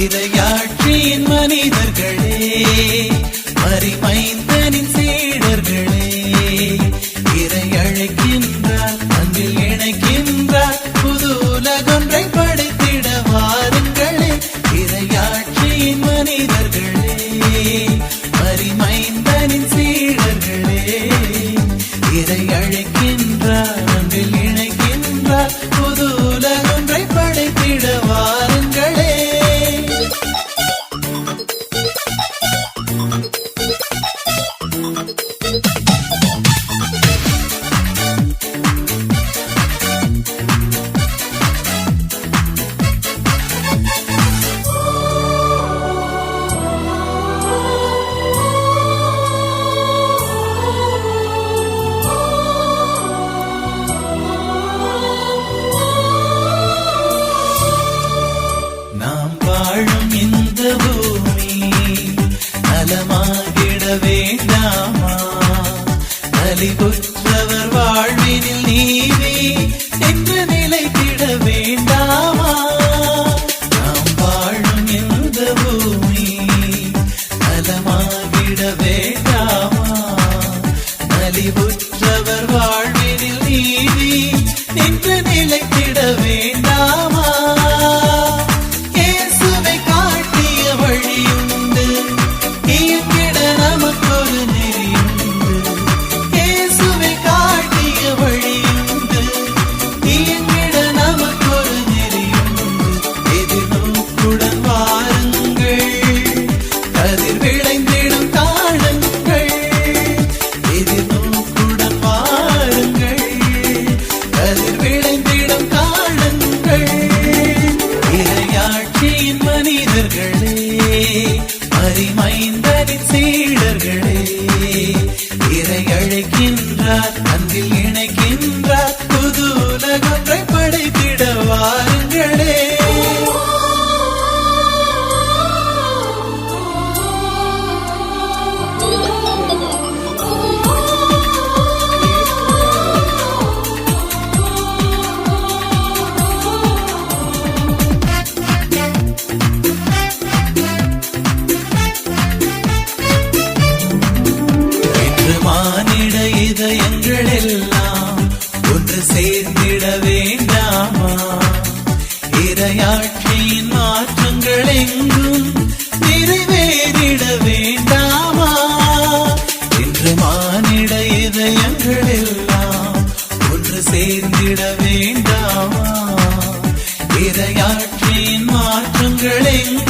இறையாட்சியின் மனிதர்களே, மரிமைந்தனின் சீடர்களே, இறை அழைக்கின்றார், அன்பில் இணைக்கின்றார், புது உலகொன்றை படைத்திட வாருங்களே. இறையாட்சியின் மனிதர்களே, மரிமைந்தனின் சீடர்களே, இறை அழைக்கின்றார், அன்பில் இணைக்கின்றார், புது உலகொன்றை படைத்திட வாருங்களே. நாம் வாழும் இந்த பூமி நலமாகிட வேண்டாமா? நலிவுற்றவர் வாழ்வினில் நீதி என்று நிலைத்திட வேண்டாமா? நாம் வாழும் இந்த பூமி நலமாகிட வேண்டாமா? நலிவுற்றவர் வாழ்வினில் நீதி என்று நிலைத்திட வேண்டாமா? மரிமைந்தனின் சீடர்களே, இறை அழைக்கின்றார், அன்பில் இணைக்கின்றார், புது உலகொன்றை படைத்திட வாருங்களே. மானிட இதயங்கள் எல்லாம் ஒன்று சேர்ந்திட வேண்டாமா? இறையாட்சியின் மாற்றங்கள் எங்கும் நிறைவேறிட வேண்டாமா? இன்று மானிட இதயங்கள் எல்லாம் ஒன்று சேர்ந்திட வேண்டாமா? இறையாட்சியின் மாற்றங்கள் எங்கும்